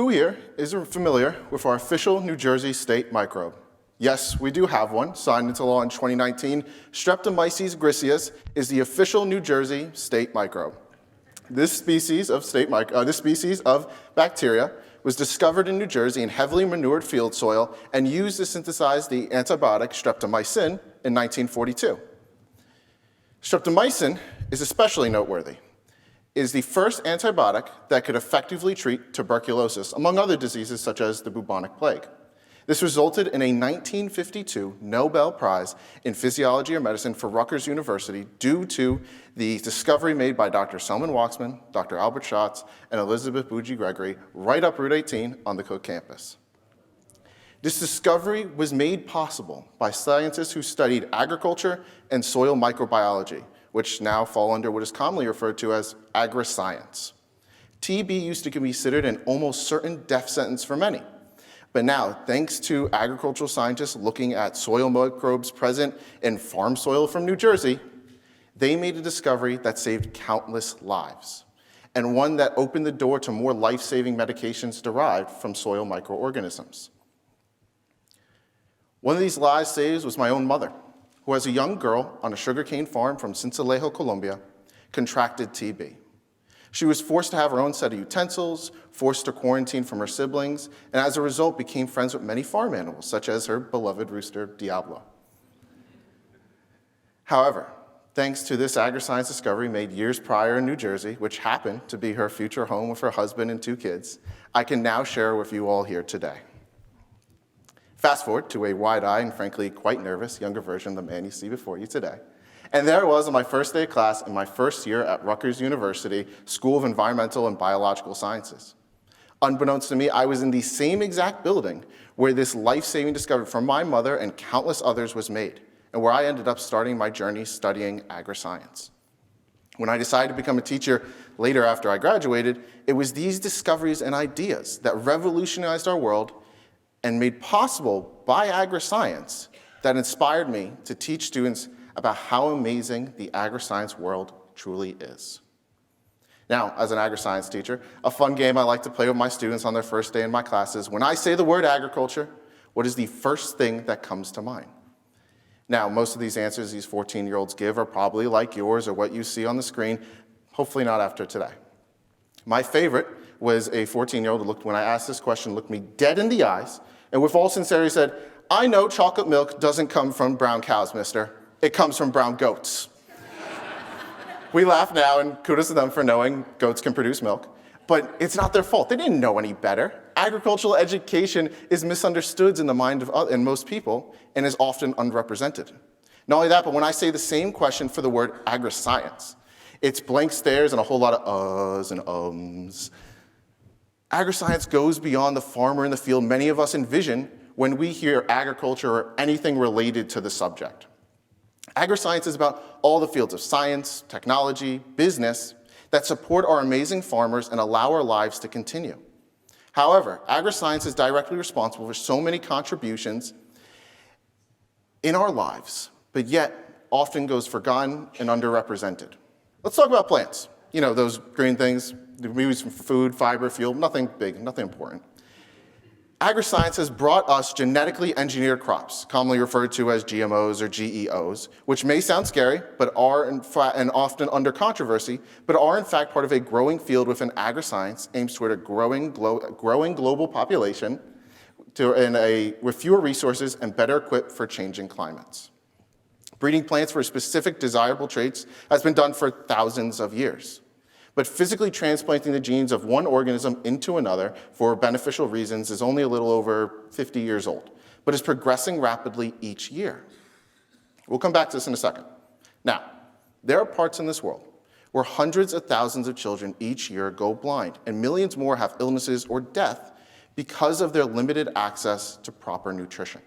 Who here is familiar with our official New Jersey state microbe? Yes, we do have one, signed into law in 2019. Streptomyces agriscience is the official New Jersey state microbe. This species of bacteria was discovered in New Jersey in heavily manured field soil and used to synthesize the antibiotic streptomycin in 1942. Streptomycin is especially noteworthy. It is the first antibiotic that could effectively treat tuberculosis, among other diseases such as the bubonic plague. This resulted in a 1952 Nobel Prize in Physiology or Medicine for Rutgers University due to the discovery made by Dr. Selman Waksman, Dr. Albert Schatz, and Elizabeth Bougie Gregory right up Route 18 on the Cook campus. This discovery was made possible by scientists who studied agriculture and soil microbiology, which now fall under what is commonly referred to as agriscience. TB used to be considered an almost certain death sentence for many. But now, thanks to agricultural scientists looking at soil microbes present in farm soil from New Jersey, they made a discovery that saved countless lives, and one that opened the door to more life-saving medications derived from soil microorganisms. One of these lives saved was my own mother, who as a young girl on a sugarcane farm from Sincelejo, Colombia, contracted TB. She was forced to have her own set of utensils, forced to quarantine from her siblings, and as a result became friends with many farm animals, such as her beloved rooster, Diablo. However, thanks to this agriscience discovery made years prior in New Jersey, which happened to be her future home with her husband and 2 kids, I can now share with you all here today. Fast forward to a wide-eyed and frankly quite nervous younger version of the man you see before you today. And there I was on my first day of class in my first year at Rutgers University School of Environmental and Biological Sciences. Unbeknownst to me, I was in the same exact building where this life-saving discovery from my mother and countless others was made, and where I ended up starting my journey studying agriscience. When I decided to become a teacher later after I graduated, it was these discoveries and ideas that revolutionized our world and made possible by agriscience that inspired me to teach students about how amazing the agriscience world truly is. Now, as an agriscience teacher, a fun game I like to play with my students on their first day in my classes, when I say the word agriculture, what is the first thing that comes to mind? Now, most of these answers these 14-year-olds give are probably like yours or what you see on the screen, hopefully not after today. My favorite was a 14-year-old who when I asked this question, looked me dead in the eyes, and with all sincerity said, "I know chocolate milk doesn't come from brown cows, mister. It comes from brown goats." We laugh now, and kudos to them for knowing goats can produce milk, but it's not their fault. They didn't know any better. Agricultural education is misunderstood in the mind of most people and is often underrepresented. Not only that, but when I say the same question for the word agriscience, it's blank stares and a whole lot of uhs and ums. Agriscience goes beyond the farmer in the field many of us envision when we hear agriculture or anything related to the subject. Agriscience is about all the fields of science, technology, business that support our amazing farmers and allow our lives to continue. However, agriscience is directly responsible for so many contributions in our lives, but yet often goes forgotten and underrepresented. Let's talk about plants. You know, those green things, we use for food, fiber, fuel, nothing big, nothing important. Agriscience has brought us genetically engineered crops, commonly referred to as GMOs or GEOs, which may sound scary, but are and often under controversy, but are in fact part of a growing field within agriscience aims toward a growing global population with fewer resources and better equipped for changing climates. Breeding plants for specific desirable traits has been done for thousands of years. But physically transplanting the genes of one organism into another for beneficial reasons is only a little over 50 years old, but is progressing rapidly each year. We'll come back to this in a second. Now, there are parts in this world where hundreds of thousands of children each year go blind, and millions more have illnesses or death because of their limited access to proper nutrition.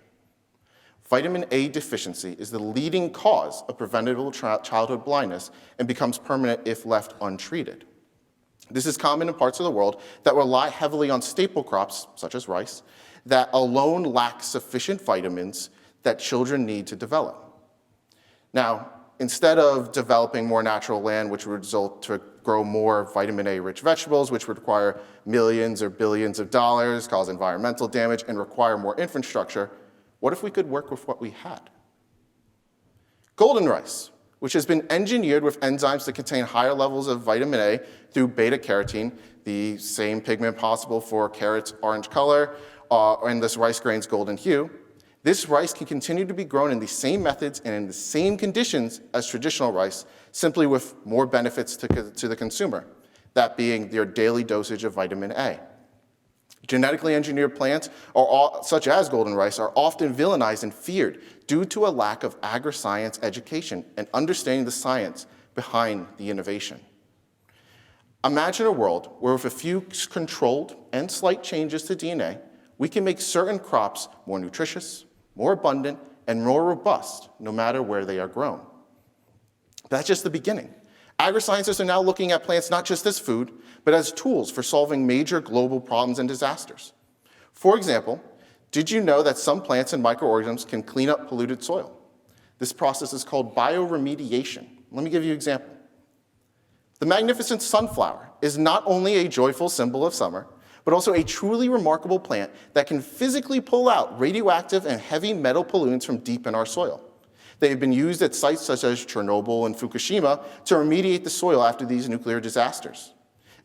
Vitamin A deficiency is the leading cause of preventable childhood blindness and becomes permanent if left untreated. This is common in parts of the world that rely heavily on staple crops, such as rice, that alone lack sufficient vitamins that children need to develop. Now, instead of developing more natural land, which would result to grow more vitamin A-rich vegetables, which would require millions or billions of dollars, cause environmental damage, and require more infrastructure, what if we could work with what we had? Golden rice, which has been engineered with enzymes that contain higher levels of vitamin A through beta-carotene, the same pigment possible for carrots' orange color, and this rice grain's golden hue. This rice can continue to be grown in the same methods and in the same conditions as traditional rice, simply with more benefits to the consumer, that being their daily dosage of vitamin A. Genetically engineered plants, such as golden rice, are often villainized and feared due to a lack of agriscience education and understanding the science behind the innovation. Imagine a world where with a few controlled and slight changes to DNA, we can make certain crops more nutritious, more abundant, and more robust, no matter where they are grown. That's just the beginning. Agri-scientists are now looking at plants not just as food, but as tools for solving major global problems and disasters. For example, did you know that some plants and microorganisms can clean up polluted soil? This process is called bioremediation. Let me give you an example. The magnificent sunflower is not only a joyful symbol of summer, but also a truly remarkable plant that can physically pull out radioactive and heavy metal pollutants from deep in our soil. They have been used at sites such as Chernobyl and Fukushima to remediate the soil after these nuclear disasters.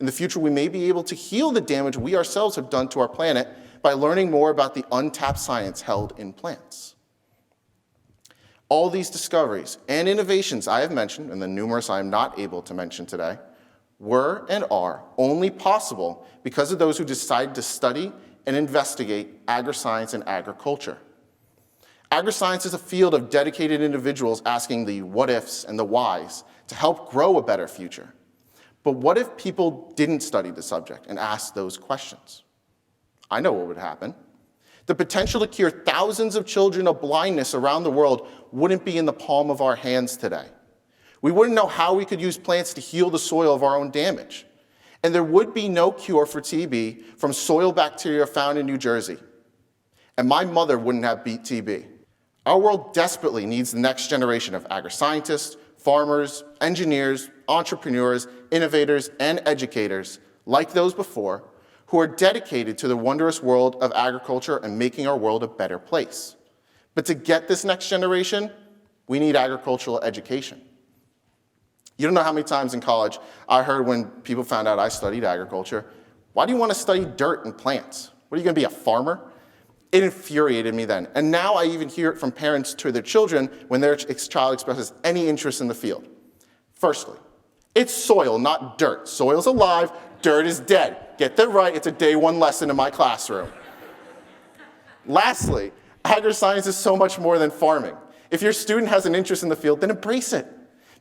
In the future, we may be able to heal the damage we ourselves have done to our planet by learning more about the untapped science held in plants. All these discoveries and innovations I have mentioned, and the numerous I am not able to mention today, were and are only possible because of those who decided to study and investigate agriscience and agriculture. Agriscience is a field of dedicated individuals asking the what ifs and the whys to help grow a better future. But what if people didn't study the subject and ask those questions? I know what would happen. The potential to cure thousands of children of blindness around the world wouldn't be in the palm of our hands today. We wouldn't know how we could use plants to heal the soil of our own damage. And there would be no cure for TB from soil bacteria found in New Jersey. And my mother wouldn't have beat TB. Our world desperately needs the next generation of agri-scientists, farmers, engineers, entrepreneurs, innovators, and educators, like those before, who are dedicated to the wondrous world of agriculture and making our world a better place. But to get this next generation, we need agricultural education. You don't know how many times in college I heard when people found out I studied agriculture, why do you want to study dirt and plants? What, are you going to be a farmer? It infuriated me then. And now I even hear it from parents to their children when their child expresses any interest in the field. Firstly, it's soil, not dirt. Soil's alive, dirt is dead. Get that right, it's a day one lesson in my classroom. Lastly, agri-science is so much more than farming. If your student has an interest in the field, then embrace it,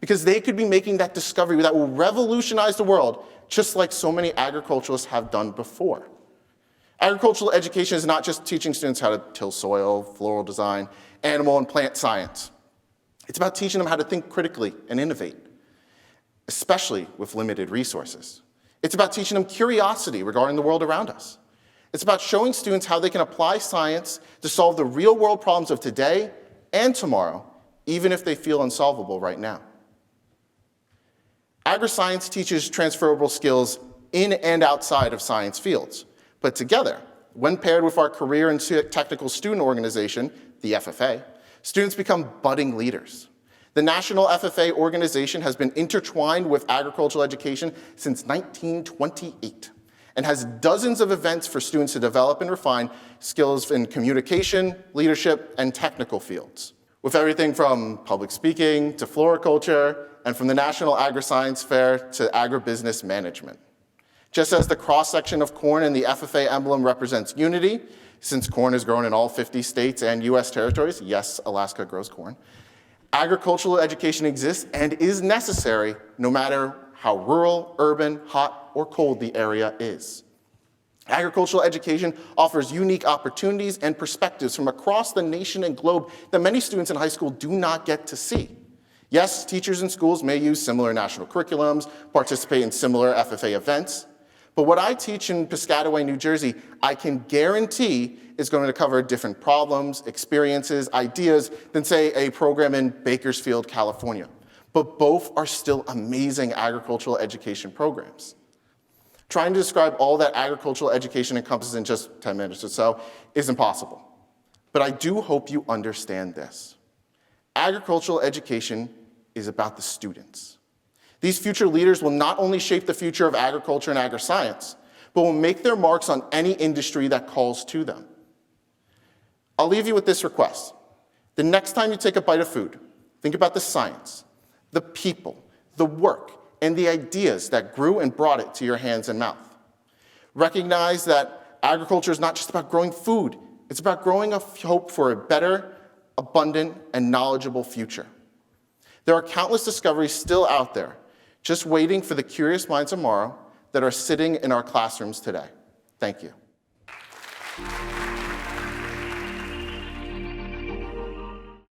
because they could be making that discovery that will revolutionize the world, just like so many agriculturalists have done before. Agricultural education is not just teaching students how to till soil, floral design, animal and plant science. It's about teaching them how to think critically and innovate, especially with limited resources. It's about teaching them curiosity regarding the world around us. It's about showing students how they can apply science to solve the real-world problems of today and tomorrow, even if they feel unsolvable right now. Agri-science teaches transferable skills in and outside of science fields. But together, when paired with our career and technical student organization, the FFA, students become budding leaders. The National FFA organization has been intertwined with agricultural education since 1928 and has dozens of events for students to develop and refine skills in communication, leadership, and technical fields, with everything from public speaking to floriculture, and from the National Agri-Science Fair to agribusiness management. Just as the cross-section of corn in the FFA emblem represents unity, since corn is grown in all 50 states and US territories, yes, Alaska grows corn, agricultural education exists and is necessary no matter how rural, urban, hot, or cold the area is. Agricultural education offers unique opportunities and perspectives from across the nation and globe that many students in high school do not get to see. Yes, teachers in schools may use similar national curriculums, participate in similar FFA events, but what I teach in Piscataway, New Jersey, I can guarantee is going to cover different problems, experiences, ideas than, say, a program in Bakersfield, California, but both are still amazing agricultural education programs. Trying to describe all that agricultural education encompasses in just 10 minutes or so is impossible. But I do hope you understand this. Agricultural education is about the students. These future leaders will not only shape the future of agriculture and agri-science, but will make their marks on any industry that calls to them. I'll leave you with this request. The next time you take a bite of food, think about the science, the people, the work, and the ideas that grew and brought it to your hands and mouth. Recognize that agriculture is not just about growing food, it's about growing a hope for a better, abundant, and knowledgeable future. There are countless discoveries still out there, just waiting for the curious minds tomorrow that are sitting in our classrooms today. Thank you.